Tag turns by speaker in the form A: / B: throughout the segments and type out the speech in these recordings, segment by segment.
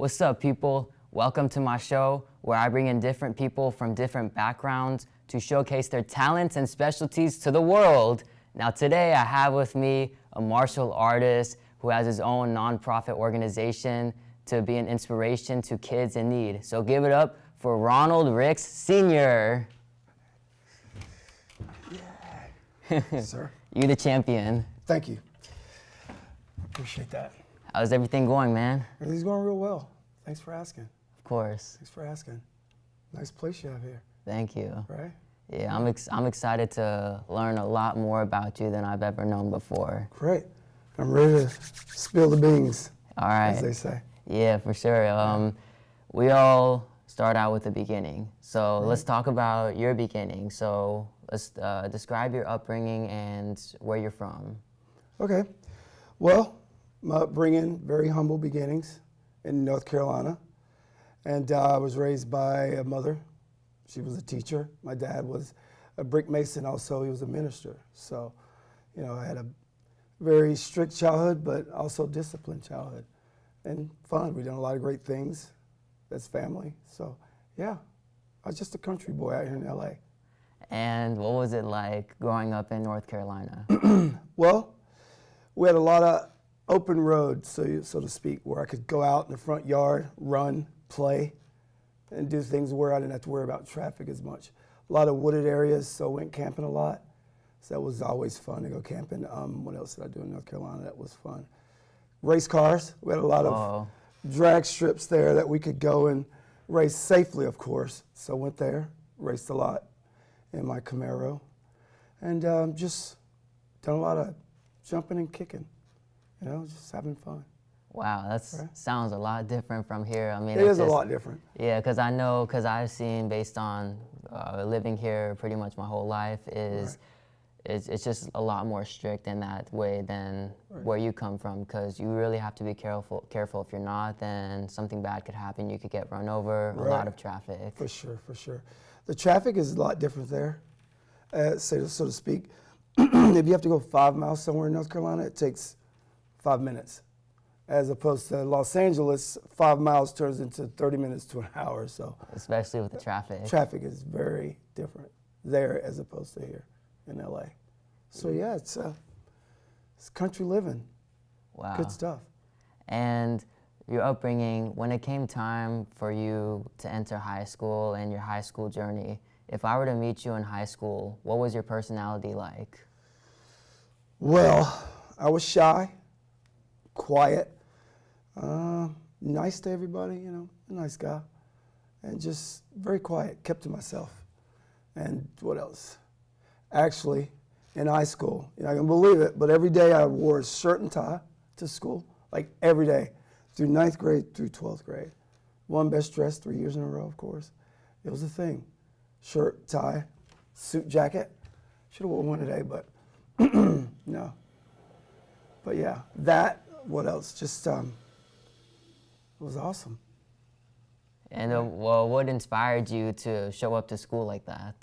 A: What's up, people? Welcome to my show where I bring in different people from different backgrounds to showcase their talents and specialties to the world. Now today I have with me a martial artist who has his own nonprofit organization to be an inspiration to kids in need. So give it up for Ronald Ricks Sr.
B: Yeah. Sir.
A: You the champion.
B: Thank you. Appreciate that.
A: How's everything going, man?
B: Everything's going real well. Thanks for asking.
A: Of course.
B: Thanks for asking. Nice place you have here.
A: Thank you.
B: Right?
A: Yeah, I'm excited to learn a lot more about you than I've ever known before.
B: Great. I'm ready to spill the beans,
A: All right.
B: as they say.
A: Yeah, for sure. We all start out with the beginning. So let's talk about your beginning. So let's describe your upbringing and where you're from.
B: Okay. Well, my upbringing, very humble beginnings in North Carolina. And I was raised by a mother. She was a teacher. My dad was a brick mason also. He was a minister. So, you know, I had a very strict childhood, but also disciplined childhood. And fun. We done a lot of great things as family. So, yeah, I was just a country boy out here in LA.
A: And what was it like growing up in North Carolina?
B: Well, we had a lot of open roads, so to speak, where I could go out in the front yard, run, play, and do things where I didn't have to worry about traffic as much. A lot of wooded areas, so I went camping a lot. So that was always fun to go camping. What else did I do in North Carolina that was fun? Race cars. We had a lot of drag strips there that we could go and race safely, of course. So I went there, raced a lot in my Camaro, and just done a lot of jumping and kicking, you know, just having fun.
A: Wow, that sounds a lot different from here. I mean,
B: it is a lot different.
A: Yeah, because I've seen based on living here pretty much my whole life it's just a lot more strict in that way than where you come from, because you really have to be careful. If you're not, then something bad could happen. You could get run over, a lot of traffic.
B: For sure, for sure. The traffic is a lot different there, so to speak. If you have to go 5 miles somewhere in North Carolina, it takes 5 minutes. As opposed to Los Angeles, 5 miles turns into 30 minutes to an hour. So,
A: especially with the traffic.
B: Traffic is very different there as opposed to here in LA. So yeah, it's country living.
A: Wow.
B: Good stuff.
A: And your upbringing, when it came time for you to enter high school and your high school journey, if I were to meet you in high school, what was your personality like?
B: Well, I was shy, quiet, nice to everybody, you know, a nice guy, and just very quiet, kept to myself. And what else? Actually, in high school, you know, I can believe it, but every day I wore a shirt and tie to school, like every day, through 9th grade through 12th grade. Won best dressed 3 years in a row, of course. It was a thing. Shirt, tie, suit jacket. Should have worn one today, but no. But yeah, that, what else? Just, it was awesome.
A: And well, what inspired you to show up to school like that?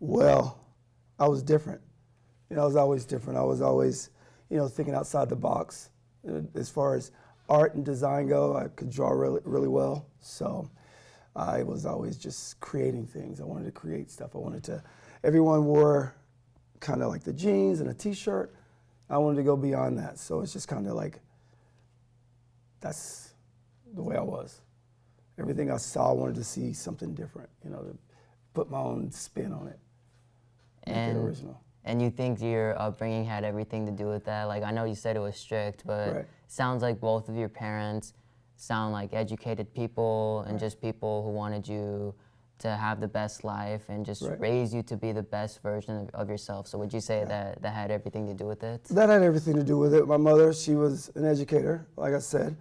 B: Well, I was different. You know, I was always different. I was always, you know, thinking outside the box. As far as art and design go, I could draw really, really well. So I was always just creating things. I wanted to create stuff. Everyone wore kind of like the jeans and a t-shirt. I wanted to go beyond that. So it's just kind of like, that's the way I was. Everything I saw, I wanted to see something different, you know, to put my own spin on it, make it original.
A: And you think your upbringing had everything to do with that? Like, I know you said it was strict, but it sounds like both of your parents sound like educated people and just people who wanted you to have the best life and just raise you to be the best version of yourself. So would you say that had everything to do with it?
B: That had everything to do with it. My mother, she was an educator, like I said.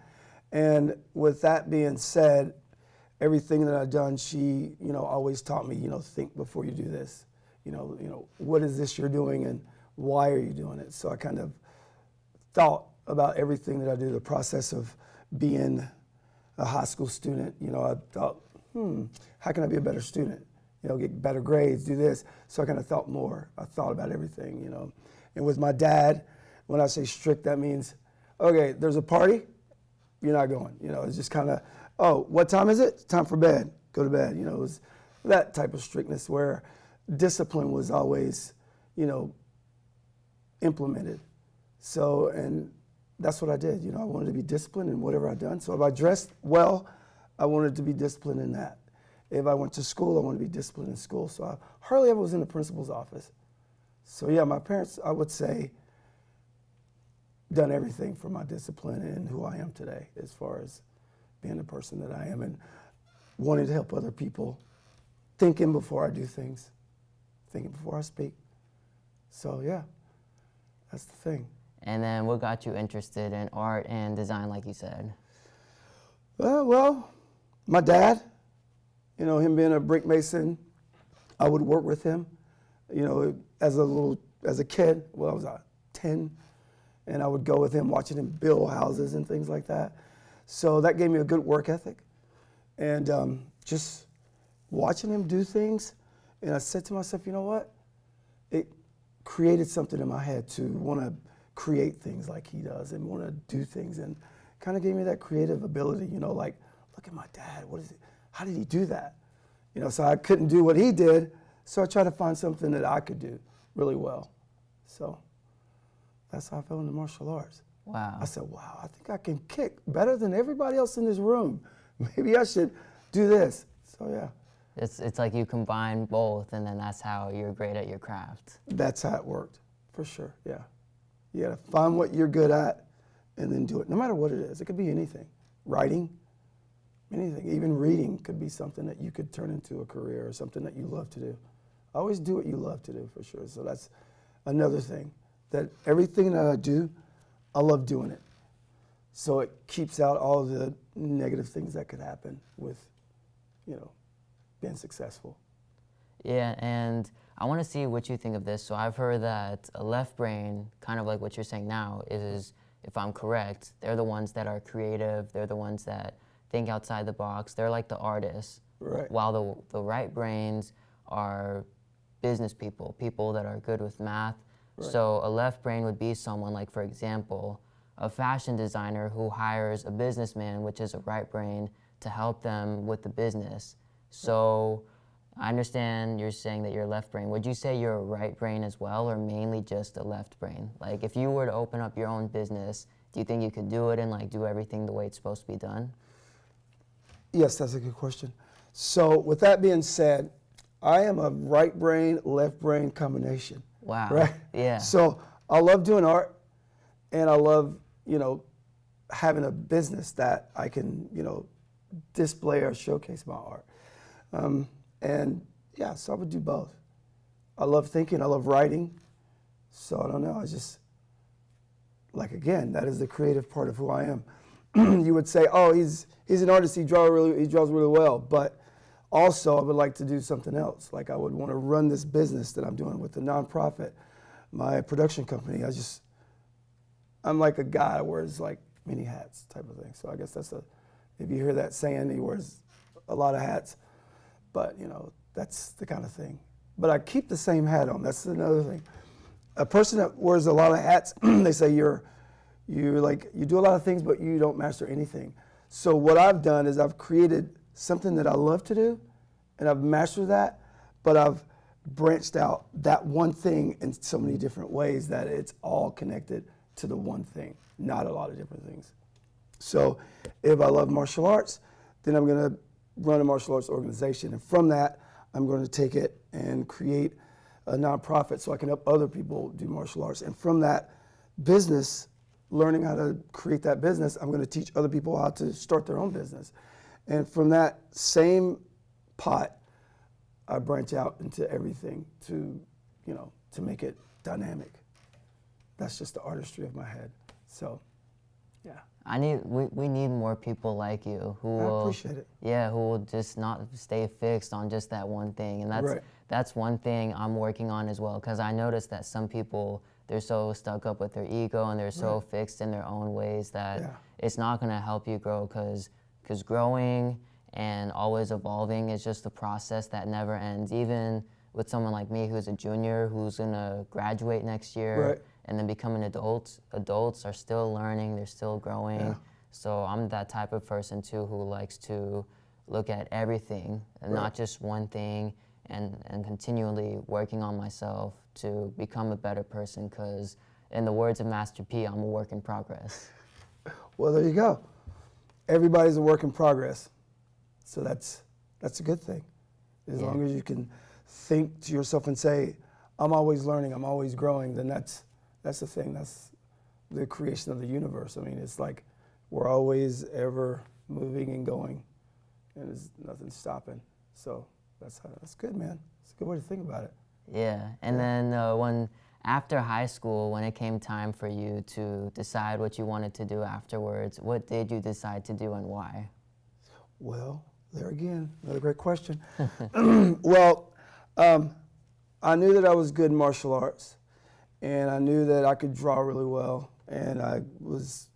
B: And with that being said, everything that I've done, she, you know, always taught me, you know, think before you do this. You know, what is this you're doing and why are you doing it? So I kind of thought about everything that I do, the process of being a high school student. You know, I thought, how can I be a better student? You know, get better grades, do this. So I kind of thought more. I thought about everything, you know. And with my dad, when I say strict, that means, okay, there's a party, you're not going. You know, it's just kind of, oh, what time is it? Time for bed. Go to bed. You know, it was that type of strictness where discipline was always, you know, implemented. So, and that's what I did. You know, I wanted to be disciplined in whatever I'd done. So if I dressed well, I wanted to be disciplined in that. If I went to school, I wanted to be disciplined in school. So I hardly ever was in the principal's office. So yeah, my parents, I would say, done everything for my discipline and who I am today as far as being the person that I am and wanting to help other people, thinking before I do things, thinking before I speak. So yeah, that's the thing.
A: And then what got you interested in art and design, like you said?
B: Well, my dad, you know, him being a brick mason, I would work with him, you know, as a kid, well, I was 10, and I would go with him watching him build houses and things like that. So that gave me a good work ethic. And just watching him do things, and I said to myself, you know what? It created something in my head to want to create things like he does and want to do things, and kind of gave me that creative ability, you know, like, look at my dad, what is it? How did he do that? You know, so I couldn't do what he did, so I tried to find something that I could do really well. So that's how I fell into martial arts.
A: Wow.
B: I said, wow, I think I can kick better than everybody else in this room. Maybe I should do this. So yeah.
A: It's like you combine both, and then that's how you're great at your craft.
B: That's how it worked, for sure, yeah. You gotta find what you're good at and then do it, no matter what it is. It could be anything. Writing, anything. Even reading could be something that you could turn into a career or something that you love to do. Always do what you love to do, for sure. So that's another thing, that everything that I do, I love doing it. So it keeps out all the negative things that could happen with, you know, being successful.
A: Yeah, and I want to see what you think of this. So I've heard that a left brain, kind of like what you're saying now, is, if I'm correct, they're the ones that are creative, they're the ones that think outside the box, they're like the artists.
B: Right.
A: While the right brains are business people, people that are good with math.
B: Right.
A: So a left brain would be someone like, for example, a fashion designer who hires a businessman, which is a right brain, to help them with the business. So I understand you're saying that you're left brain. Would you say you're a right brain as well, or mainly just a left brain? Like, if you were to open up your own business, do you think you could do it and like do everything the way it's supposed to be done?
B: Yes, that's a good question. So with that being said, I am a right brain, left brain combination.
A: Wow.
B: Right?
A: Yeah.
B: So I love doing art, and I love, you know, having a business that I can, you know, display or showcase my art. And yeah, so I would do both. I love thinking, I love writing. So I don't know, I just, like, again, that is the creative part of who I am. You would say, oh, he's an artist, he draws really well, but also I would like to do something else. Like, I would want to run this business that I'm doing with the nonprofit, my production company. I'm like a guy that wears like many hats type of thing. So I guess if you hear that saying, he wears a lot of hats. But, you know, that's the kind of thing. But I keep the same hat on. That's another thing. A person that wears a lot of hats, they say you do a lot of things, but you don't master anything. So what I've done is I've created something that I love to do, and I've mastered that, but I've branched out that one thing in so many different ways that it's all connected to the one thing, not a lot of different things. So if I love martial arts, then I'm going to run a martial arts organization. And from that, I'm going to take it and create a nonprofit so I can help other people do martial arts. And from that business, learning how to create that business, I'm going to teach other people how to start their own business. And from that same pot, I branch out into everything to, you know, to make it dynamic. That's just the artistry of my head. So, yeah.
A: We need more people like you who will,
B: appreciate it.
A: Yeah, who will just not stay fixed on just that one thing. And that's one thing I'm working on as well, because I noticed that some people, they're so stuck up with their ego and they're so fixed in their own ways that it's not going to help you grow, because growing and always evolving is just a process that never ends. Even with someone like me who's a junior, who's going to graduate next year, and then become an adult, adults are still learning, they're still growing. So I'm that type of person too who likes to look at everything and not just one thing, and continually working on myself to become a better person, because in the words of Master P, I'm a work in progress.
B: Well, there you go. Everybody's a work in progress. So that's a good thing. As long as you can think to yourself and say, I'm always learning, I'm always growing, then that's the thing. That's the creation of the universe. I mean, it's like we're always ever moving and going, and there's nothing stopping. So that's good, man. It's a good way to think about it.
A: Yeah, and then after high school, when it came time for you to decide what you wanted to do afterwards, what did you decide to do and why?
B: Well, there again, another great question. Well, I knew that I was good in martial arts, and I knew that I could draw really well, and I was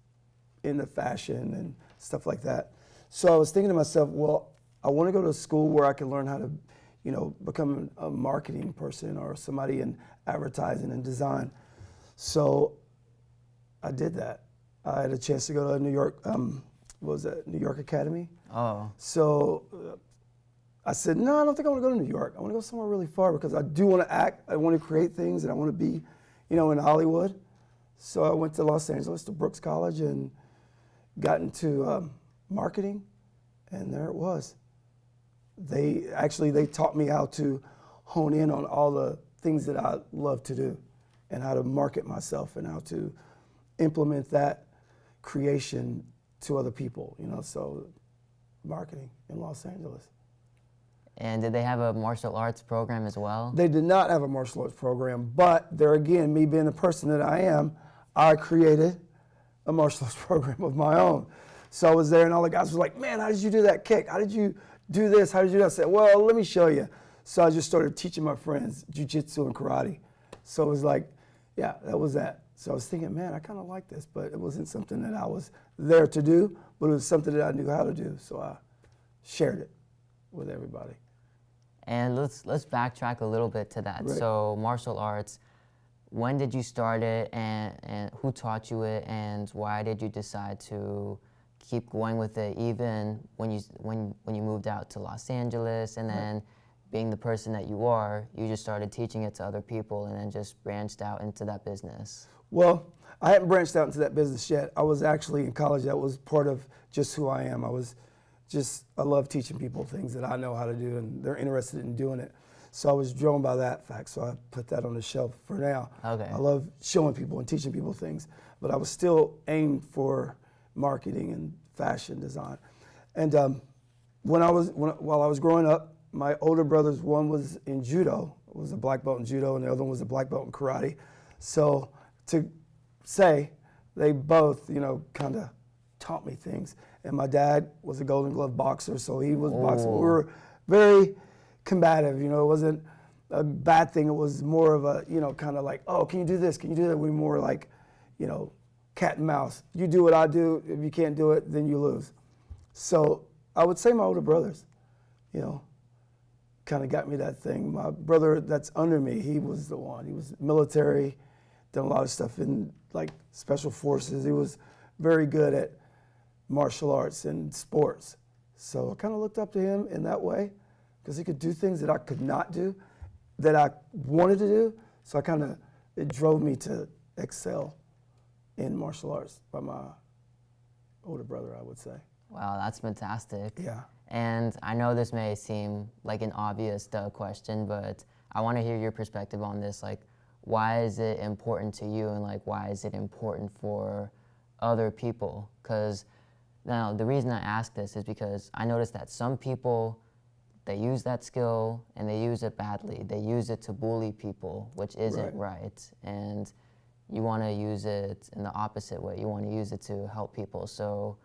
B: into fashion and stuff like that. So I was thinking to myself, well, I want to go to a school where I can learn how to, become a marketing person or somebody in advertising and design. So I did that. I had a chance to go to New York, New York Academy.
A: Oh.
B: So I said, no, I don't think I want to go to New York. I want to go somewhere really far because I do want to act. I want to create things, and I want to be, in Hollywood. So I went to Los Angeles to Brooks College and got into marketing, and there it was. They taught me how to hone in on all the things that I love to do and how to market myself and how to implement that creation to other people, so marketing in Los Angeles.
A: And did they have a martial arts program as well?
B: They did not have a martial arts program, but there again, me being the person that I am, I created a martial arts program of my own. So I was there and all the guys were like, man, how did you do that kick? How did you do this? How did you do that? I said, well, let me show you. So I just started teaching my friends jiu-jitsu and karate. So it was like, yeah, that was that. So I was thinking, man, I kind of like this, but it wasn't something that I was there to do, but it was something that I knew how to do. So I shared it with everybody.
A: And let's backtrack a little bit to that.
B: Right.
A: So martial arts, when did you start it, and who taught you it, and why did you decide to keep going with it even when you moved out to Los Angeles, and then being the person that you are, you just started teaching it to other people and then just branched out into that business?
B: Well, I hadn't branched out into that business yet. I was actually in college. That was part of just who I am. I love teaching people things that I know how to do, and they're interested in doing it. So I was drawn by that fact, so I put that on the shelf for now.
A: Okay.
B: I love showing people and teaching people things, but I was still aimed for marketing and fashion design. And while I was growing up, my older brothers, one was in judo, was a black belt in judo, and the other one was a black belt in karate. So to say, they both, kind of taught me things. And my dad was a Golden Glove boxer, so he was boxing. We were very combative, it wasn't a bad thing. It was more of a, kind of like, oh, can you do this? Can you do that? We were more like, cat and mouse. You do what I do. If you can't do it, then you lose. So I would say my older brothers, kind of got me that thing. My brother that's under me, he was the one. He was military, done a lot of stuff in like special forces. He was very good at martial arts and sports. So I kind of looked up to him in that way because he could do things that I could not do, that I wanted to do. So it drove me to excel in martial arts by my older brother, I would say.
A: Wow, that's fantastic.
B: Yeah.
A: And I know this may seem like an obvious question, but I want to hear your perspective on this. Like, why is it important to you, and like, why is it important for other people? Because now the reason I ask this is because I noticed that some people, they use that skill and they use it badly. They use it to bully people, which isn't right. And you want to use it in the opposite way. You want to use it to help people. So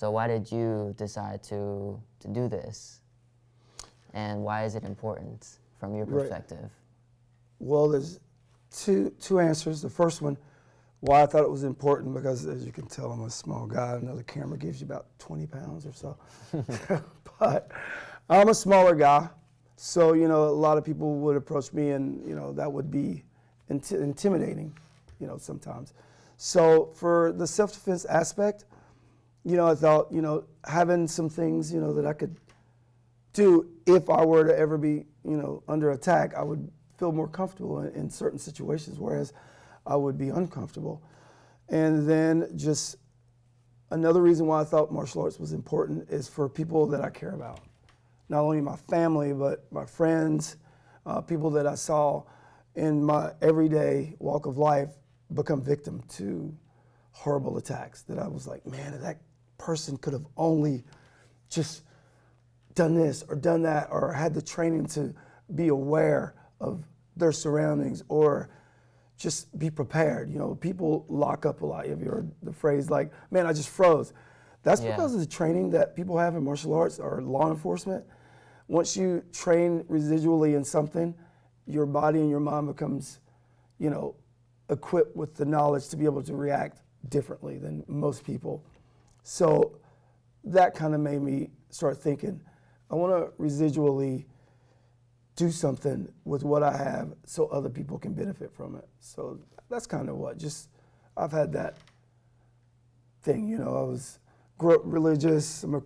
A: why did you decide to do this? And why is it important from your perspective?
B: Well, there's two answers. The first one, why I thought it was important, because as you can tell, I'm a small guy. I know the camera gives you about 20 pounds or so. But I'm a smaller guy. So, a lot of people would approach me and, that would be intimidating, sometimes. So for the self-defense aspect, I thought, having some things, that I could do if I were to ever be, under attack, I would feel more comfortable in certain situations, whereas I would be uncomfortable. And then just another reason why I thought martial arts was important is for people that I care about. Not only my family, but my friends, people that I saw in my everyday walk of life become victim to horrible attacks, that I was like, man, if that person could have only just done this or done that, or had the training to be aware of their surroundings, or just be prepared. People lock up a lot. Have you heard the phrase like, man, I just froze? That's because of the training that people have in martial arts or law enforcement. Once you train residually in something, your body and your mind becomes, equipped with the knowledge to be able to react differently than most people. So that kind of made me start thinking, I want to residually do something with what I have so other people can benefit from it. So that's kind of I've had that thing, I grew up religious, I'm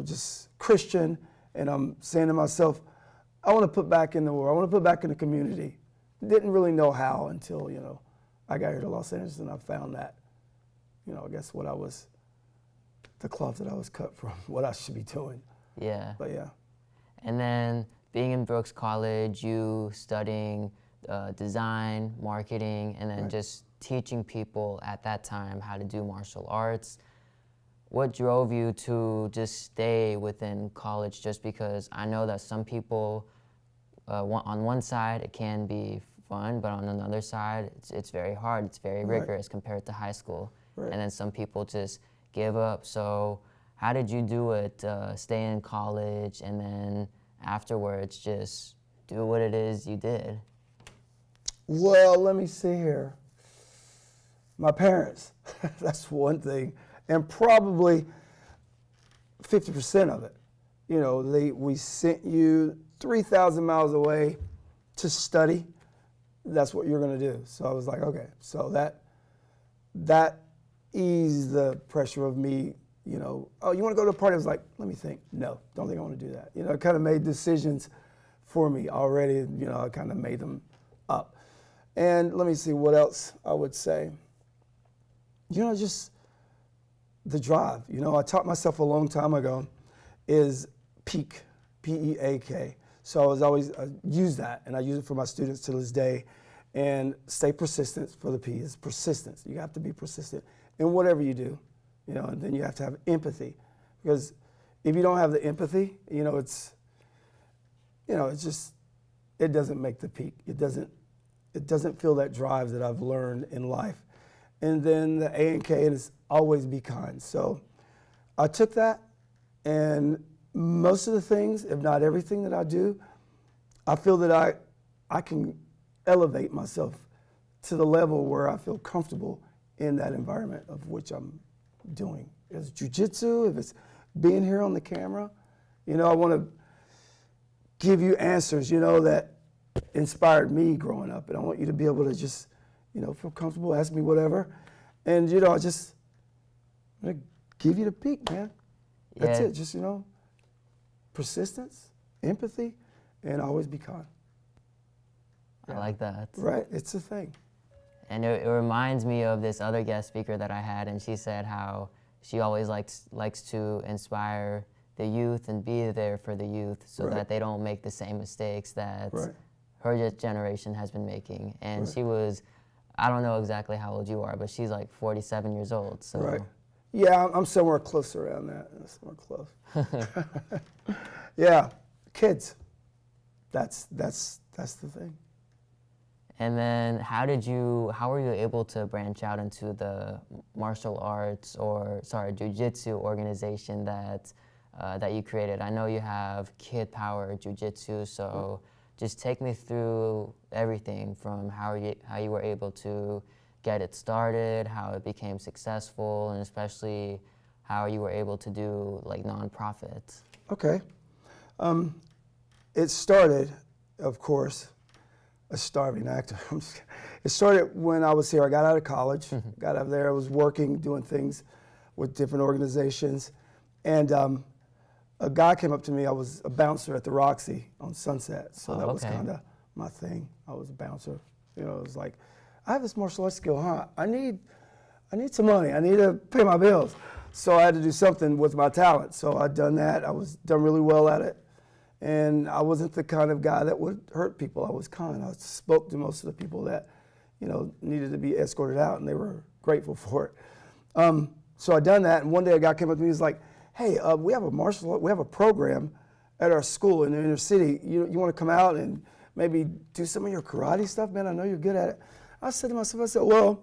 B: just Christian, and I'm saying to myself, I want to put back in the world, I want to put back in the community. Didn't really know how until, I got here to Los Angeles and I found that, I guess the cloth that I was cut from, what I should be doing.
A: Yeah.
B: But yeah.
A: And then being in Brooks College, you studying design, marketing, and then just teaching people at that time how to do martial arts. What drove you to just stay within college? Just because I know that some people, on one side, it can be fun, but on another side, it's very hard. It's very rigorous compared to high school. And then some people just give up. So how did you do it? Stay in college and then afterwards just do what it is you did?
B: Well, let me see here. My parents, that's one thing. And probably 50% of it. We sent you 3,000 miles away to study. That's what you're going to do. So I was like, okay. So that eased the pressure of me, oh, you want to go to a party? I was like, let me think. No, don't think I want to do that. I kind of made decisions for me already. I kind of made them up. And let me see what else I would say. Just the drive. I taught myself a long time ago is peak, P-E-A-K. So I use that, and I use it for my students to this day. And stay persistent for the P is persistence. You have to be persistent in whatever you do, and then you have to have empathy. Because if you don't have the empathy, it's just, it doesn't make the peak. It doesn't feel that drive that I've learned in life. And then the A and K is always be kind. So I took that, and most of the things, if not everything that I do, I feel that I can elevate myself to the level where I feel comfortable in that environment of which I'm doing. If it's jiu-jitsu, if it's being here on the camera, I want to give you answers, that inspired me growing up. And I want you to be able to just, feel comfortable, ask me whatever. And, I'm going to give you the peak, man. That's it. Just, persistence, empathy, and always be kind.
A: I like that.
B: Right, it's a thing.
A: And it reminds me of this other guest speaker that I had, and she said how she always likes to inspire the youth and be there for the youth so that they don't make the same mistakes that her generation has been making. And she was, I don't know exactly how old you are, but she's like 47 years old. So.
B: Yeah, I'm somewhere close around that. Somewhere close. Yeah, kids. That's the thing.
A: And then how were you able to branch out into the martial arts jiu-jitsu organization that you created? I know you have Kid Power Jiu-Jitsu, so just take me through everything from how you were able to get it started, how it became successful, and especially how you were able to do like nonprofits. Okay.
B: It started, of course, a starving actor. It started when I was here. I got out of college, got out of there, I was working, doing things. with different organizations. And a guy came up to me. I was a bouncer at the Roxy on Sunset, so that was kind of my thing. I was a bouncer. You know, it was like, I have this martial arts skill, huh? I need some money. I need to pay my bills. So I had to do something with my talent. So I'd done that. I was done really well at it. And I wasn't the kind of guy that would hurt people. I was kind. I spoke to most of the people that, you know, needed to be escorted out, and they were grateful for it. So I'd done that, and one day a guy came up to me. He was like, "Hey, we have a program at our school in the inner city. You want to come out and maybe do some of your karate stuff, man? I know you're good at it." I said to myself, well,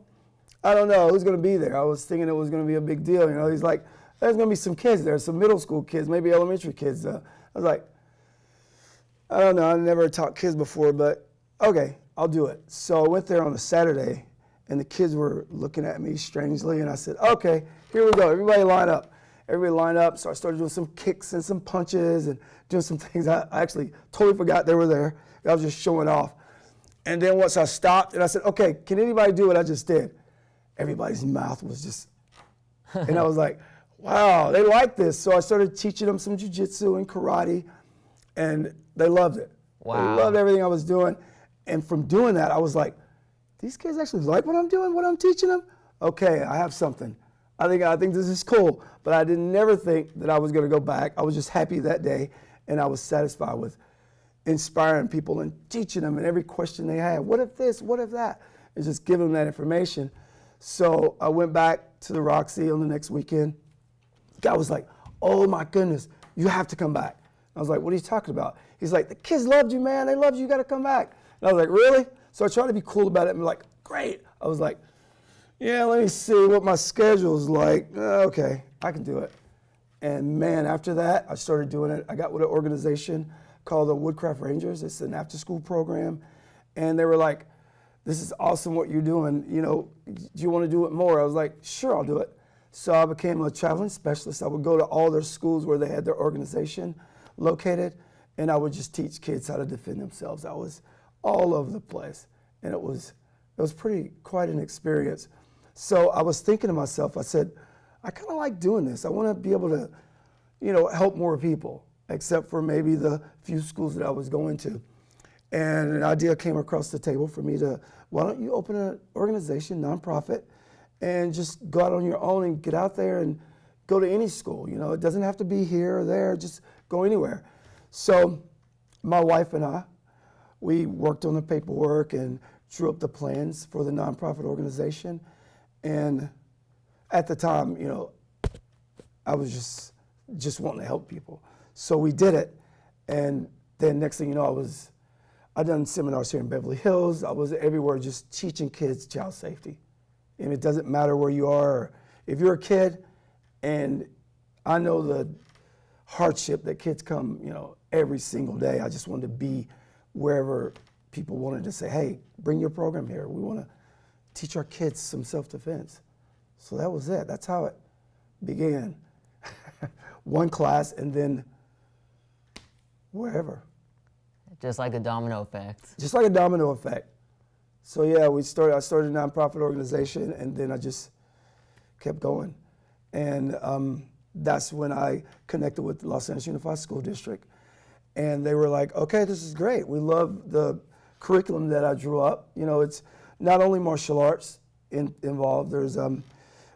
B: I don't know who's going to be there. I was thinking it was going to be a big deal. You know, he's like, there's going to be some kids there, some middle school kids, maybe elementary kids. I was like, I don't know. I never taught kids before, but okay, I'll do it. So I went there on a Saturday, and the kids were looking at me strangely, and I said, okay, here we go. Everybody line up. Everybody line up. So I started doing some kicks and some punches and doing some things. I actually totally forgot they were there. I was just showing off. And then once I stopped and I said, okay, can anybody do what I just did? Everybody's mouth was just, and I was like, wow, they like this. So I started teaching them some jiu-jitsu and karate, and they loved it.
A: Wow.
B: They loved everything I was doing. And from doing that, I was like, these kids actually like what I'm doing, what I'm teaching them? Okay, I have something. I think this is cool. But I didn't never think that I was going to go back. I was just happy that day, and I was satisfied with inspiring people and teaching them, and every question they had, what if this, what if that, and just giving them that information. So I went back to the Roxy on the next weekend. The guy was like, oh my goodness, you have to come back. I was like, what are you talking about? He's like, the kids loved you, man. They loved you. You got to come back. And I was like, really? So I tried to be cool about it and be like, great. I was like, yeah, let me see what my schedule's like. Okay, I can do it. And man, after that, I started doing it. I got with an organization called the Woodcraft Rangers. It's an after-school program. And they were like, this is awesome what you're doing. You know, do you want to do it more? I was like, sure, I'll do it. So I became a traveling specialist. I would go to all their schools where they had their organization located, and I would just teach kids how to defend themselves. I was all over the place, and it was quite an experience. So I was thinking to myself, I said, I kind of like doing this. I want to be able to, you know, help more people, except for maybe the few schools that I was going to. And an idea came across the table for me to, why don't you open an organization, nonprofit, and just go out on your own and get out there and go to any school. You know, it doesn't have to be here or there, just go anywhere. So my wife and I, we worked on the paperwork and drew up the plans for the nonprofit organization. And at the time, you know, I was just wanting to help people. So we did it. And then next thing you know, I'd done seminars here in Beverly Hills. I was everywhere just teaching kids child safety. And it doesn't matter where you are. If you're a kid, and I know the hardship that kids come, you know, every single day. I just wanted to be wherever people wanted to say, hey, bring your program here. We want to teach our kids some self-defense. So that was it. That's how it began. One class and then wherever.
A: Just like a domino effect.
B: Just like a domino effect. So yeah, I started a nonprofit organization, and then I just kept going. And that's when I connected with the Los Angeles Unified School District. And they were like, okay, this is great. We love the curriculum that I drew up. You know, it's not only martial arts involved, there's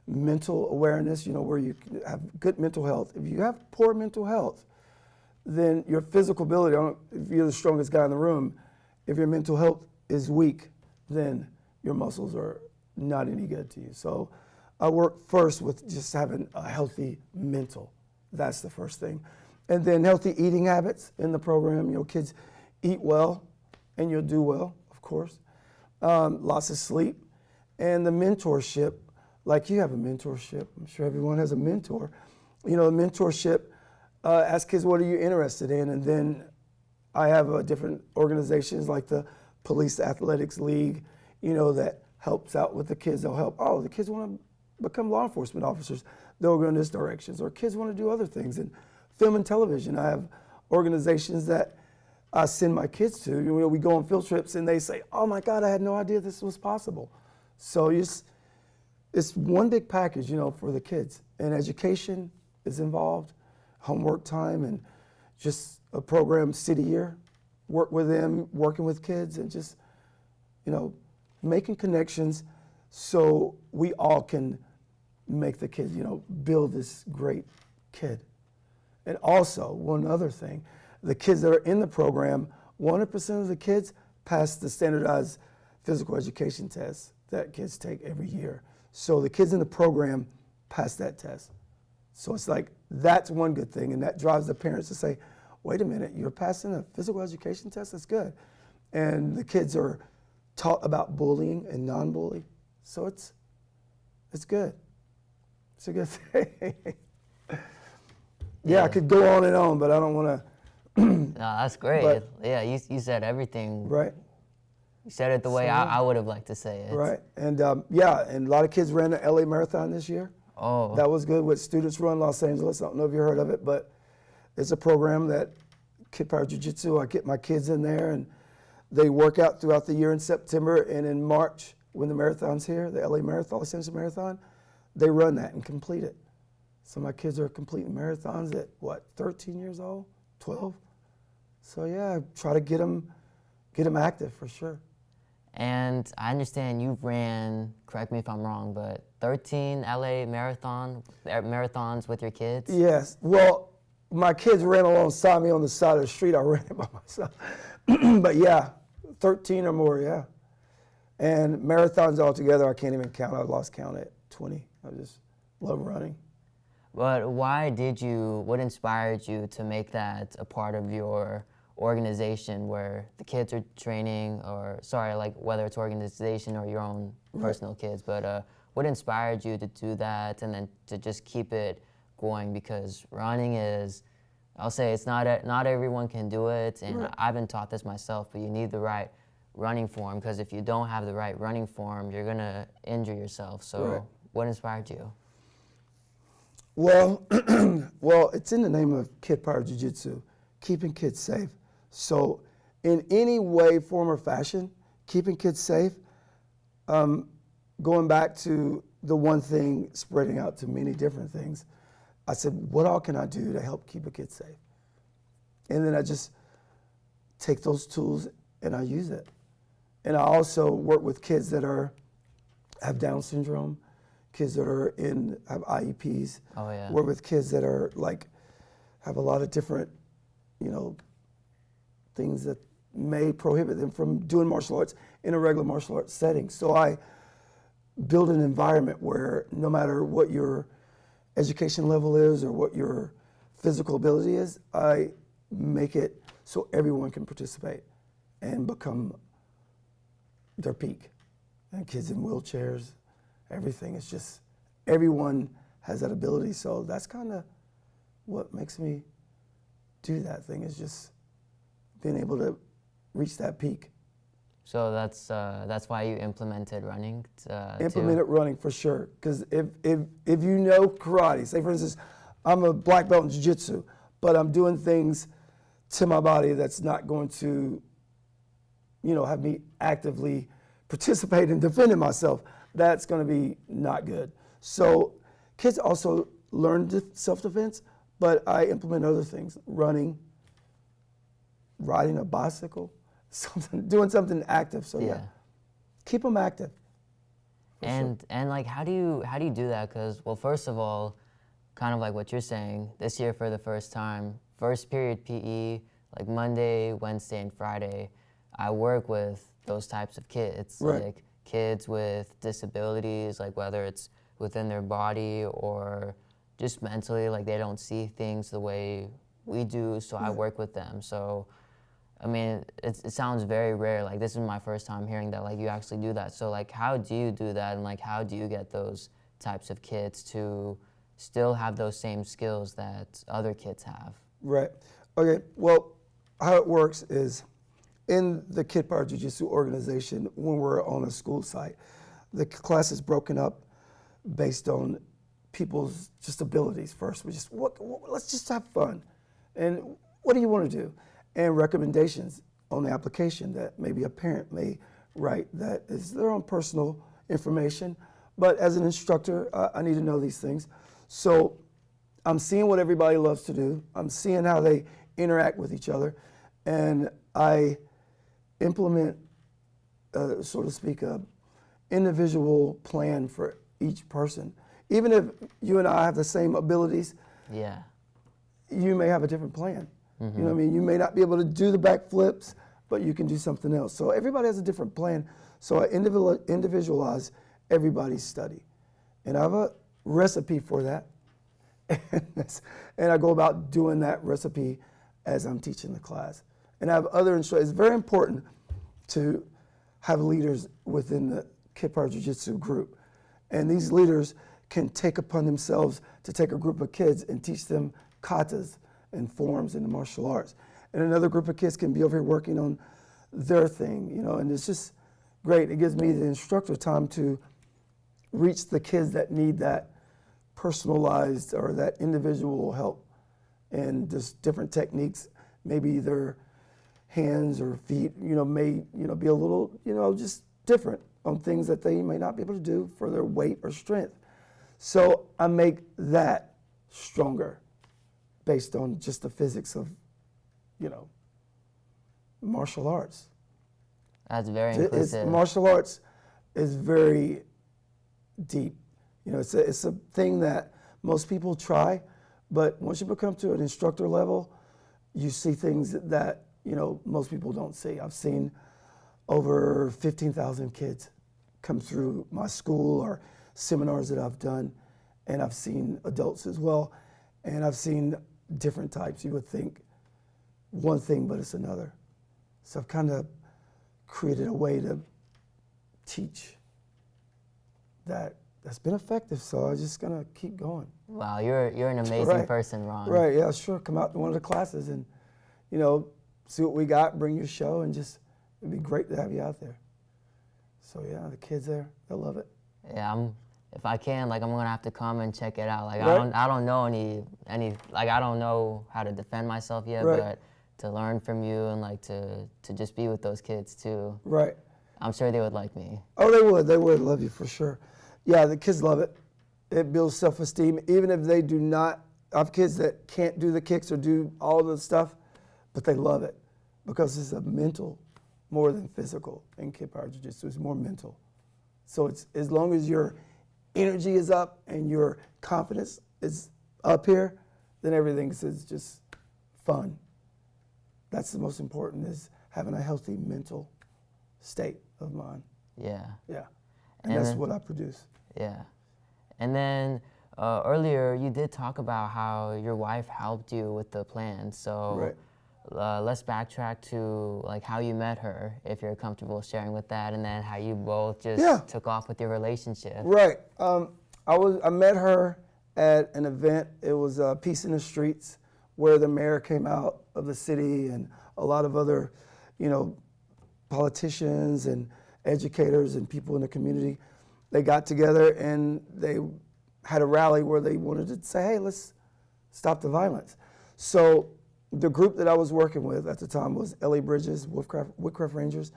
B: mental awareness, you know, where you have good mental health. If you have poor mental health, then your physical ability, if you're the strongest guy in the room, if your mental health is weak, then your muscles are not any good to you. So I work first with just having a healthy mental. That's the first thing. And then healthy eating habits in the program. You know, kids eat well, and you'll do well, of course. Lots of sleep. And the mentorship, like you have a mentorship. I'm sure everyone has a mentor. You know, mentorship, ask kids, what are you interested in? And then I have different organizations like the Police Athletics League, you know, that helps out with the kids. They'll help, oh, the kids want to become law enforcement officers. They'll go in this direction. Or kids want to do other things. And film and television, I have organizations that I send my kids to. You know, we go on field trips and they say, oh my God, I had no idea this was possible. So it's one big package, for the kids. And education is involved, homework time, and just a program city year. Work with them, working with kids, and just, making connections so we all can make the kids, build this great kid. And also, one other thing, the kids that are in the program, 100% of the kids pass the standardized physical education test that kids take every year. So the kids in the program pass that test. So it's like, that's one good thing, and that drives the parents to say, wait a minute, you're passing a physical education test? That's good. And the kids are taught about bullying and non-bullying. So it's good. It's a good thing. Yeah, I could go on and on, but I don't want to.
A: No, that's great.
B: But,
A: yeah, you said everything.
B: Right.
A: You said it the way I would have liked to say it.
B: Right. And and a lot of kids ran the LA Marathon this year.
A: Oh.
B: That was good. With Students Run Los Angeles. I don't know if you heard of it, but it's a program that Kid Power Jiu-Jitsu, I get my kids in there, and they work out throughout the year in September, and in March, when the marathon's here, the LA Marathon, Los Angeles Marathon, they run that and complete it. So my kids are completing marathons at, 13 years old, 12? So yeah, I try to get them active for sure.
A: And I understand you've ran, correct me if I'm wrong, but 13 LA marathons with your kids?
B: Yes. Well, my kids ran alongside me on the side of the street. I ran it by myself. But yeah, 13 or more, yeah. And marathons altogether, I can't even count. I've lost count at 20. I just love running.
A: But what inspired you to make that a part of your organization where the kids are training, whether it's organization or your own personal kids, but what inspired you to do that and then to just keep it going? Because running is, I'll say it's not everyone can do it, and I've been taught this myself, but you need the right running form, because if you don't have the right running form, you're gonna injure yourself. So what inspired you?
B: Well, it's in the name of Kid Power Jiu-Jitsu, keeping kids safe. So in any way, form, or fashion, keeping kids safe, going back to the one thing spreading out to many different things, I said, what all can I do to help keep a kid safe? And then I just take those tools and I use it. And I also work with kids that have Down syndrome, kids that have IEPs.
A: Oh, yeah.
B: Work with kids that are have a lot of different, things that may prohibit them from doing martial arts in a regular martial arts setting. So I build an environment where no matter what your education level is or what your physical ability is, I make it so everyone can participate and become their peak. And kids in wheelchairs, everything. It's just, everyone has that ability. So that's kind of what makes me do that thing, is just being able to reach that peak.
A: So that's why you implemented running.
B: Implemented running for sure, because if you know karate, say for instance, I'm a black belt in jiu-jitsu, but I'm doing things to my body that's not going to, have me actively participate in defending myself. That's going to be not good. So kids also learn self-defense, but I implement other things: running, riding a bicycle, doing something active. So yeah, keep them active.
A: And how do you do that? Because, well, first of all, kind of like what you're saying, this year for the first time, first period PE, like Monday, Wednesday, and Friday, I work with those types of kids, like kids with disabilities, like whether it's within their body or just mentally, like they don't see things the way we do, so I work with them. So, I mean, it sounds very rare. Like, this is my first time hearing that, like, you actually do that. So, like, how do you do that, and, like, how do you get those types of kids to still have those same skills that other kids have?
B: Right. Okay, well, how it works is, in the Kid Power Jiu-Jitsu organization, when we're on a school site, the class is broken up based on people's just abilities first. Let's just have fun. And what do you want to do? And recommendations on the application that maybe a parent may write that is their own personal information, But as an instructor, I need to know these things. So I'm seeing what everybody loves to do. I'm seeing how they interact with each other. And I implement, so to speak, a individual plan for each person. Even if you and I have the same abilities,
A: Yeah.
B: you may have a different plan. You know what I mean? You may not be able to do the backflips, but you can do something else. So everybody has a different plan. So I individualize everybody's study. And I have a recipe for that. And I go about doing that recipe as I'm teaching the class. And I have other instructors. It's very important to have leaders within the Kid Power Jiu-Jitsu group. And these leaders can take upon themselves to take a group of kids and teach them katas and forms in the martial arts. And another group of kids can be over here working on their thing, you know, and it's just great. It gives me, the instructor, time to reach the kids that need that personalized or that individual help, and just different techniques, maybe their hands or feet, you know, may, you know, be a little, you know, just different on things that they may not be able to do for their weight or strength. So I make that stronger based on just the physics of, you know, martial arts.
A: That's very inclusive.
B: Martial arts is very deep. You know, it's a thing that most people try, but once you become to an instructor level, you see things that, you know, most people don't see. I've seen over 15,000 kids come through my school or seminars that I've done, and I've seen adults as well, and I've seen different types. You would think one thing, but it's another. So I've kind of created a way to teach that's been effective, so I'm just gonna keep going.
A: Wow, you're an amazing person, Ron.
B: Right, yeah, sure. Come out to one of the classes and, you know, see what we got, bring your show, and just, it'd be great to have you out there. So yeah, the kids there, they'll love it.
A: Yeah, if I can, like, I'm gonna have to come and check it out. Like,
B: Right.
A: I don't know any, like, I don't know how to defend myself yet,
B: Right.
A: but to learn from you and like to just be with those kids too.
B: Right.
A: I'm sure they would like me.
B: Oh, they would love you for sure. Yeah, the kids love it. It builds self-esteem, even if they do not. I have kids that can't do the kicks or do all the stuff, but they love it because it's a mental more than physical. In Kid Power Jiu-Jitsu, it's more mental. So it's, as long as your energy is up and your confidence is up here, then everything is just fun. That's the most important, is having a healthy mental state of mind.
A: Yeah.
B: Yeah, and that's what I produce.
A: Yeah. And then earlier you did talk about how your wife helped you with the plan. So let's backtrack to like how you met her, if you're comfortable sharing with that, and then how you both just took off with your relationship.
B: Right. I met her at an event. It was Peace in the Streets, where the mayor came out of the city and a lot of other, you know, politicians and educators and people in the community. They got together and they had a rally where they wanted to say, hey, let's stop the violence. So the group that I was working with at the time was L.A. Bridges, Woodcraft Rangers,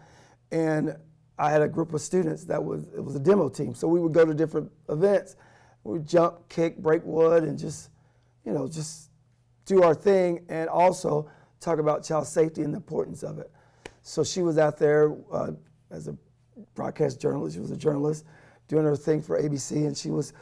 B: and I had a group of students it was a demo team. So we would go to different events. We would jump, kick, break wood, and just, you know, just do our thing, and also talk about child safety and the importance of it. So she was out there as a broadcast journalist. She was a journalist doing her thing for ABC, and she was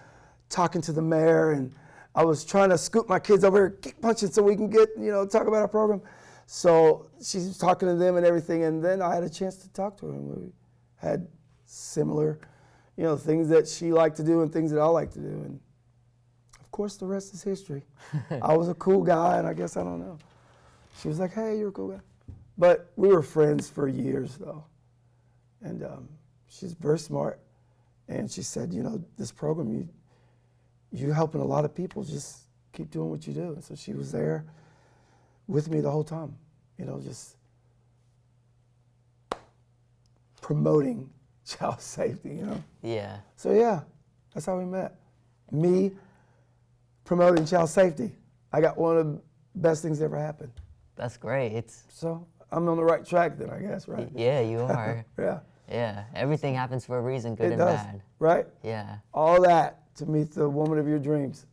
B: talking to the mayor, and I was trying to scoop my kids over here, kick punching, so we can get, you know, talk about our program. So she's talking to them and everything, and then I had a chance to talk to her, and we had similar, you know, things that she liked to do and things that I like to do, and of course the rest is history. I was a cool guy, and I guess, I don't know. She was like, hey, you're a cool guy. But we were friends for years, though, and she's very smart, and she said, you know, this program, you're helping a lot of people, just keep doing what you do. And so she was there with me the whole time, you know, just promoting child safety, you know?
A: Yeah.
B: So yeah, that's how we met. Me promoting child safety. I got one of the best things that ever happened.
A: That's great.
B: So I'm on the right track then, I guess, right?
A: Yeah, you are.
B: Yeah.
A: Yeah, everything happens for a reason, good
B: It
A: and
B: does,
A: bad.
B: right?
A: Yeah.
B: All that to meet the woman of your dreams.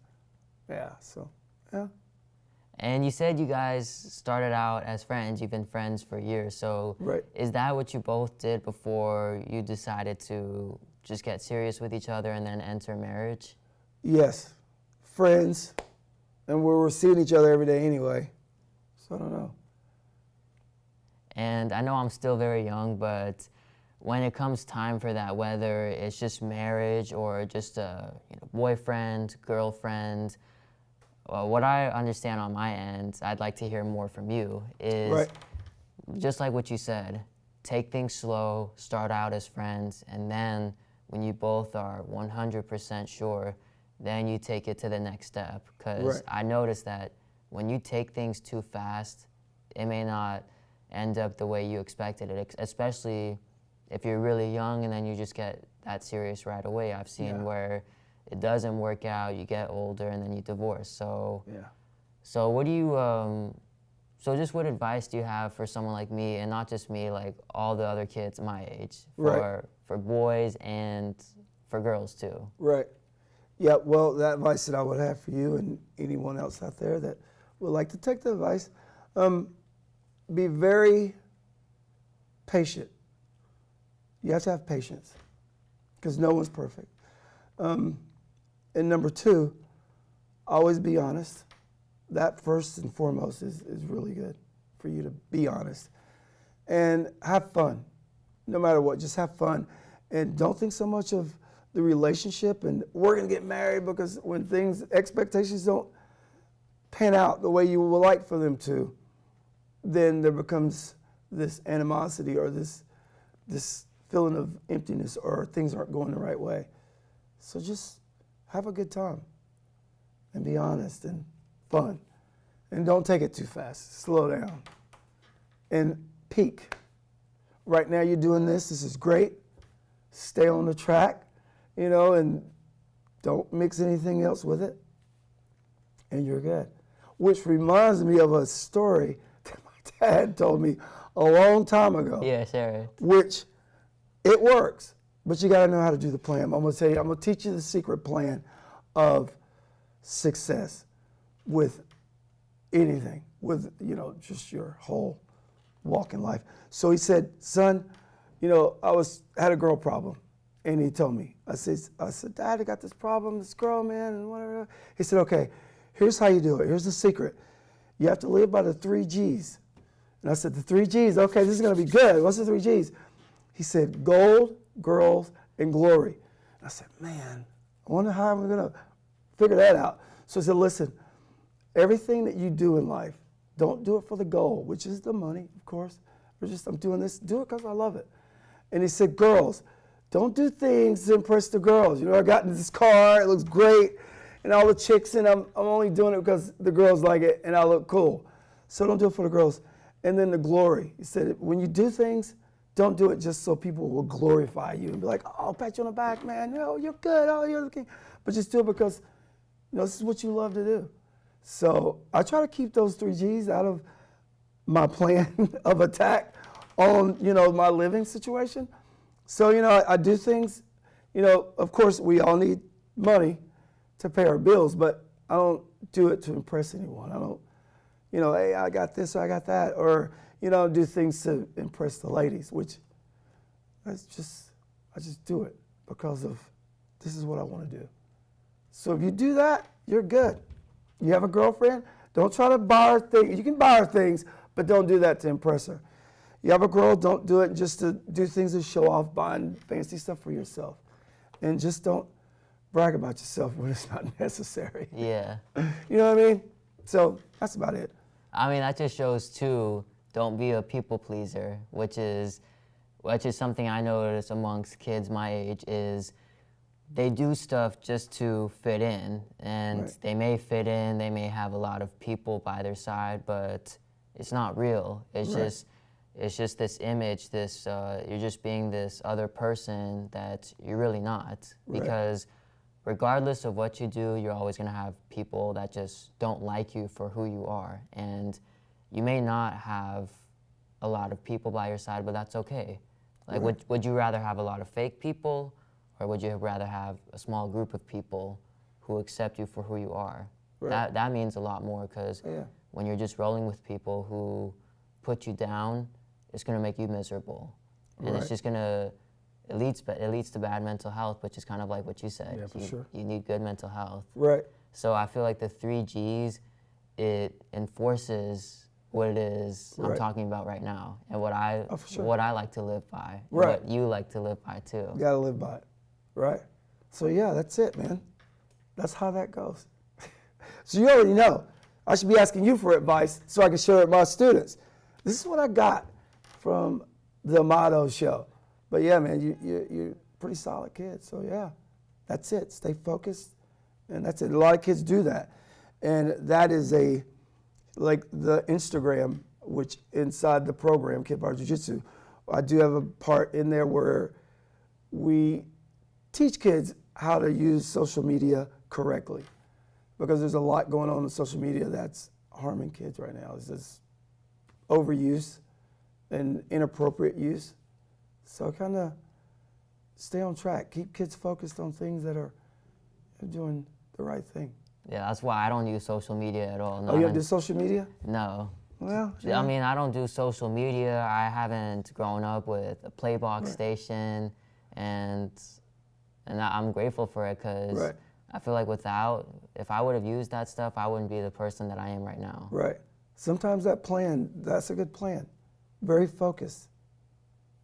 B: Yeah, so, yeah.
A: And you said you guys started out as friends. You've been friends for years. So
B: Right.
A: is that what you both did before you decided to just get serious with each other and then enter marriage?
B: Yes, friends, and we're seeing each other every day anyway, so I don't know.
A: And I know I'm still very young, but when it comes time for that, whether it's just marriage or just a boyfriend, girlfriend, what I understand on my end, I'd like to hear more from you, is
B: Right.
A: just like what you said, take things slow, start out as friends, and then when you both are 100% sure, then you take it to the next step. Because
B: Right.
A: I noticed that when you take things too fast, it may not end up the way you expected it, especially if you're really young and then you just get that serious right away. I've seen where it doesn't work out, you get older, and then you divorce. So,
B: Yeah.
A: so what do you, so just what advice do you have for someone like me, and not just me, like all the other kids my age, for boys and for girls too?
B: Right. Yeah, well, that advice that I would have for you and anyone else out there that would like to take the advice, be very patient. You have to have patience because no one's perfect. And number two, always be honest. That first and foremost is really good for you to be honest. And have fun, no matter what, just have fun. And don't think so much of the relationship and we're gonna get married, because when expectations don't pan out the way you would like for them to, then there becomes this animosity or this feeling of emptiness, or things aren't going the right way. So just have a good time and be honest and fun. And don't take it too fast. Slow down and peak. Right now you're doing this. This is great. Stay on the track, and don't mix anything else with it. And you're good. Which reminds me of a story that my dad told me a long time ago.
A: Yeah, sure.
B: Which it works, but you got to know how to do the plan. I'm going to tell you, I'm going to teach you the secret plan of success with anything, with, just your whole walk in life. So he said, son, I had a girl problem. And he told me, I said, Dad, I got this problem, this girl, man, and whatever. He said, okay, here's how you do it. Here's the secret. You have to live by the 3 G's. And I said, the 3 G's, okay, this is going to be good. What's the 3 G's? He said, gold, girls, and glory. And I said, man, I wonder how I'm going to figure that out. So I said, listen, everything that you do in life, don't do it for the goal, which is the money, of course. Or just, I'm doing this, do it because I love it. And he said, girls, don't do things to impress the girls. I got in this car, it looks great, and all the chicks, and I'm only doing it because the girls like it, and I look cool. So don't do it for the girls. And then the glory. He said, when you do things, don't do it just so people will glorify you and be like, oh, pat you on the back, man. You're good. Oh, you're the king. But just do it because, this is what you love to do. So I try to keep those 3 G's out of my plan of attack on, my living situation. So, I do things, of course, we all need money to pay our bills, but I don't do it to impress anyone. I don't, hey, I got this or I got that, or, do things to impress the ladies, which I just do it because of this is what I want to do. So if you do that, you're good. You have a girlfriend, don't try to buy her things. You can buy her things, but don't do that to impress her. You have a girl, don't do it just to do things to show off, buying fancy stuff for yourself. And just don't brag about yourself when it's not necessary.
A: Yeah.
B: You know what I mean? So that's about it.
A: I mean, that just shows too, don't be a people pleaser, which is something I notice amongst kids my age, is they do stuff just to fit in, and
B: Right.
A: they may fit in, they may have a lot of people by their side, but it's not real. It's just this image, you're just being this other person that you're really not.
B: Right.
A: Because regardless of what you do, you're always gonna have people that just don't like you for who you are. And you may not have a lot of people by your side, but that's okay. Like, would you rather have a lot of fake people, or would you rather have a small group of people who accept you for who you are?
B: Right.
A: That means a lot more, because when you're just rolling with people who put you down, it's going to make you miserable. And it's just going to, it leads to bad mental health, which is kind of like what you said.
B: Yeah, for sure.
A: You need good mental health.
B: Right.
A: So I feel like the 3 Gs, it enforces what it is I'm talking about right now, and what I like to live by, and what you like to live by too.
B: You gotta live by it, right? So yeah, that's it, man. That's how that goes. So you already know. I should be asking you for advice so I can share it with my students. This is what I got from the Amado show. But yeah, man, you're pretty solid kid. So yeah, that's it. Stay focused, and that's it. A lot of kids do that, and that is like the Instagram, which inside the program, Kid Bar Jiu-Jitsu, I do have a part in there where we teach kids how to use social media correctly, because there's a lot going on in social media that's harming kids right now. It's just overuse and inappropriate use. So kind of stay on track. Keep kids focused on things that are doing the right thing.
A: Yeah, that's why I don't use social media at all.
B: Oh, you don't do social media?
A: No.
B: Well,
A: yeah. I mean, I don't do social media. I haven't grown up with a Playbox station, and I'm grateful for it, because I feel like if I would have used that stuff, I wouldn't be the person that I am right now.
B: Right. Sometimes that's a good plan. Very focused,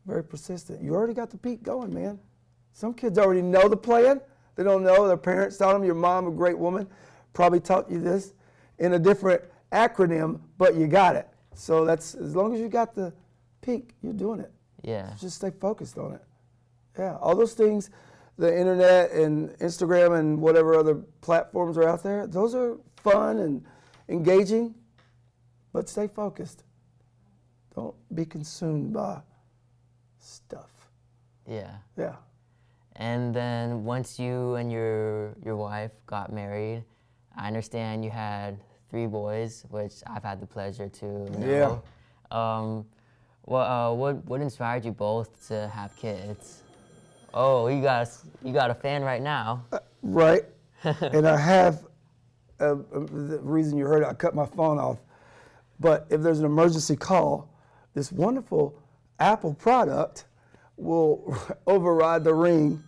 B: very persistent. You already got the peak going, man. Some kids already know the plan. They don't know. Their parents taught them. Your mom, a great woman, probably taught you this in a different acronym, but you got it. So that's, as long as you got the peak, you're doing it.
A: Yeah.
B: Just stay focused on it. Yeah, all those things, the internet and Instagram and whatever other platforms are out there, those are fun and engaging, but stay focused. Don't be consumed by stuff.
A: Yeah.
B: Yeah.
A: And then once you and your wife got married, I understand you had 3 boys, which I've had the pleasure to know. Yeah. What inspired you both to have kids? Oh, you got a fan right now.
B: Right. And I have, the reason you heard it, I cut my phone off. But if there's an emergency call, this wonderful Apple product will override the ring.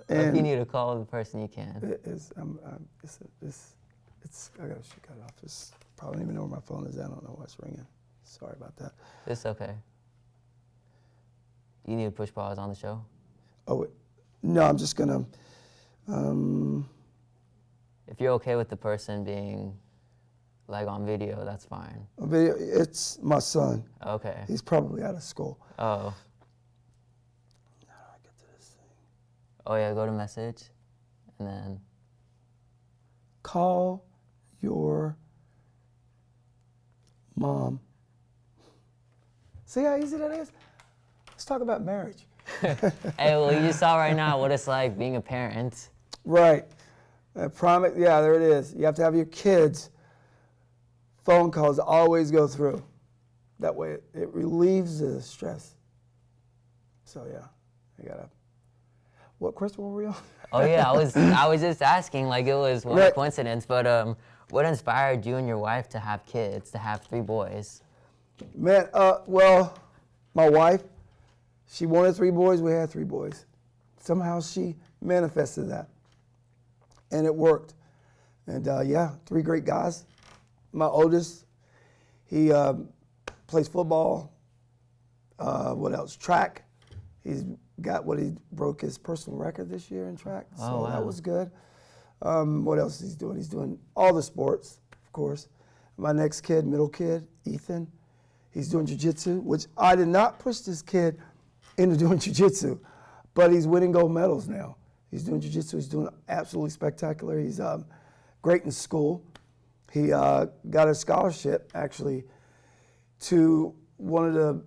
A: And if you need to call the person, you can.
B: I gotta cut it off. Probably don't even know where my phone is. I don't know why it's ringing. Sorry about that.
A: It's okay. You need to push pause on the show?
B: Oh, no, I'm just gonna.
A: If you're okay with the person being like on video, that's fine.
B: Video, it's my son.
A: Okay.
B: He's probably out of school.
A: Oh.
B: How do I get to this thing?
A: Oh yeah, go to message, and then.
B: Call your mom. See how easy that is? Let's talk about marriage.
A: Hey, well, you just saw right now what it's like being a parent.
B: Right. Yeah, there it is. You have to have your kids' phone calls always go through. That way it relieves the stress. So yeah, I gotta. What question were we on?
A: Oh yeah, I was just asking, like it was one coincidence, but what inspired you and your wife to have kids, to have 3 boys?
B: Man, well, my wife, she wanted 3 boys, we had 3 boys. Somehow she manifested that, and it worked. And yeah, 3 great guys. My oldest, he plays football, what else, track. He's got he broke his personal record this year in track, so that was good. What else is he doing? He's doing all the sports, of course. My next kid, middle kid, Ethan, he's doing jiu-jitsu, which I did not push this kid into doing jiu-jitsu, but he's winning gold medals now. He's doing jiu-jitsu, he's doing absolutely spectacular. He's great in school. He got a scholarship, actually, to one of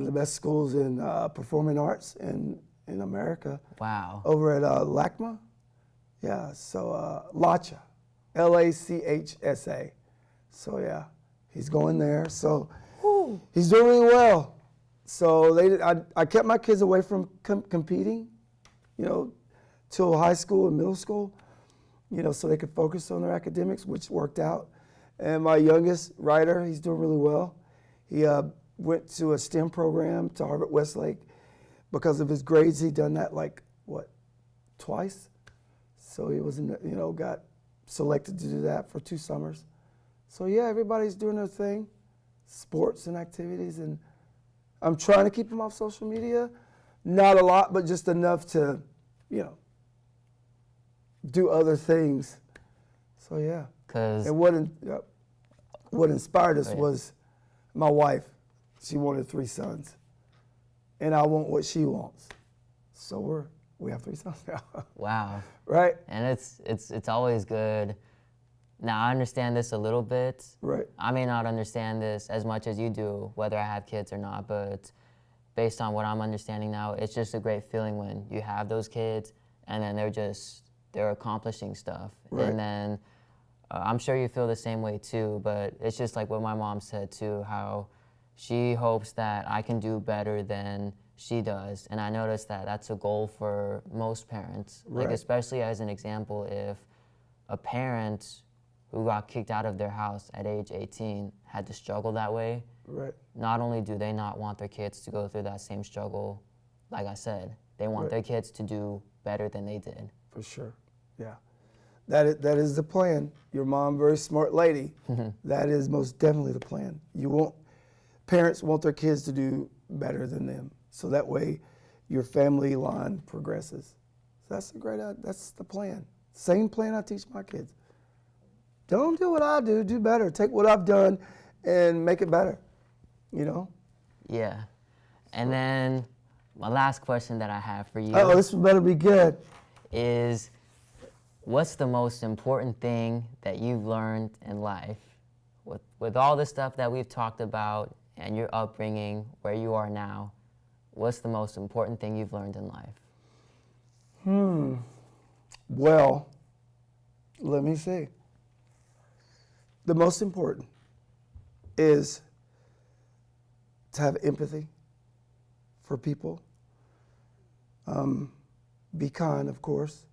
B: the best schools in performing arts in America.
A: Wow.
B: Over at LACMA. Yeah, so LACHA, LACHSA. So yeah, he's going there. So he's doing really well. So I kept my kids away from competing, you know, till high school and middle school, you know, so they could focus on their academics, which worked out. And my youngest, Ryder, he's doing really well. He went to a STEM program to Harvard Westlake. Because of his grades, he'd done that twice. So he was got selected to do that for 2 summers. So yeah, everybody's doing their thing, sports and activities, and I'm trying to keep them off social media. Not a lot, but just enough to, do other things. So yeah. And what inspired us was my wife. She wanted 3 sons, and I want what she wants. So we have 3 sons now.
A: Wow.
B: Right.
A: And it's always good. Now, I understand this a little bit.
B: Right.
A: I may not understand this as much as you do, whether I have kids or not, but based on what I'm understanding now, it's just a great feeling when you have those kids and then they're accomplishing stuff.
B: Right.
A: And then I'm sure you feel the same way too, but it's just like what my mom said too, how she hopes that I can do better than she does. And I noticed that that's a goal for most parents.
B: Right.
A: Like, especially as an example, if a parent who got kicked out of their house at age 18 had to struggle that way,
B: Right.
A: not only do they not want their kids to go through that same struggle, like I said, they want their kids to do better than they did.
B: For sure, yeah. That is the plan. Your mom, very smart lady. That is most definitely the plan. Parents want their kids to do better than them, so that way your family line progresses. So that's the plan. Same plan I teach my kids. Don't do what I do better. Take what I've done and make it better,
A: Yeah. And then my last question that I have for you
B: this better be good.
A: is, what's the most important thing that you've learned in life? With all the stuff that we've talked about and your upbringing, where you are now, what's the most important thing you've learned in life?
B: Well, let me see. The most important is to have empathy for people. Be kind, of course.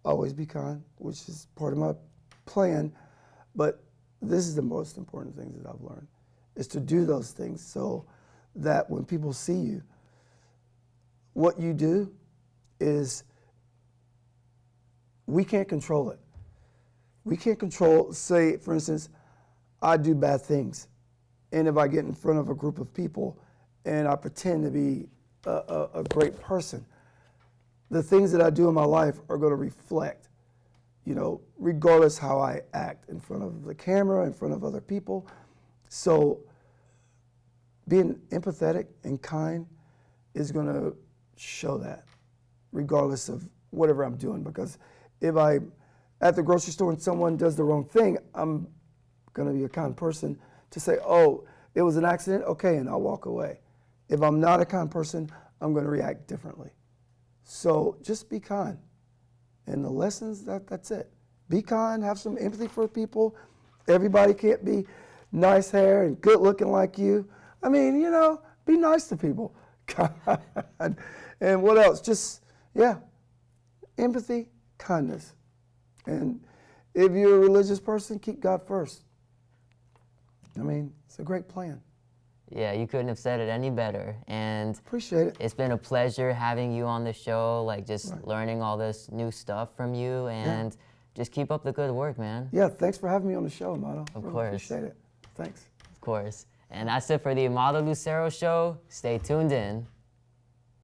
B: Always be kind, which is part of my plan. But this is the most important thing that I've learned, is to do those things so that when people see you, what you do is, we can't control it. We can't control, say, for instance, I do bad things. And if I get in front of a group of people and I pretend to be a great person, the things that I do in my life are going to reflect, regardless how I act in front of the camera, in front of other people. So being empathetic and kind is going to show that, regardless of whatever I'm doing. Because if I'm at the grocery store and someone does the wrong thing, I'm going to be a kind person to say, oh, it was an accident, okay, and I'll walk away. If I'm not a kind person, I'm going to react differently. So just be kind. And the lessons, that's it. Be kind, have some empathy for people. Everybody can't be nice hair and good looking like you. I mean, be nice to people. And what else? Just, empathy, kindness. And if you're a religious person, keep God first. I mean, it's a great plan.
A: Yeah, you couldn't have said it any better. And
B: appreciate it.
A: It's been a pleasure having you on the show, learning all this new stuff from you, and just keep up the good work, man.
B: Yeah, thanks for having me on the show, Amado.
A: Of
B: really
A: course.
B: Appreciate it. Thanks.
A: Of course. And that's it for the Amado Lucero Show. Stay tuned in.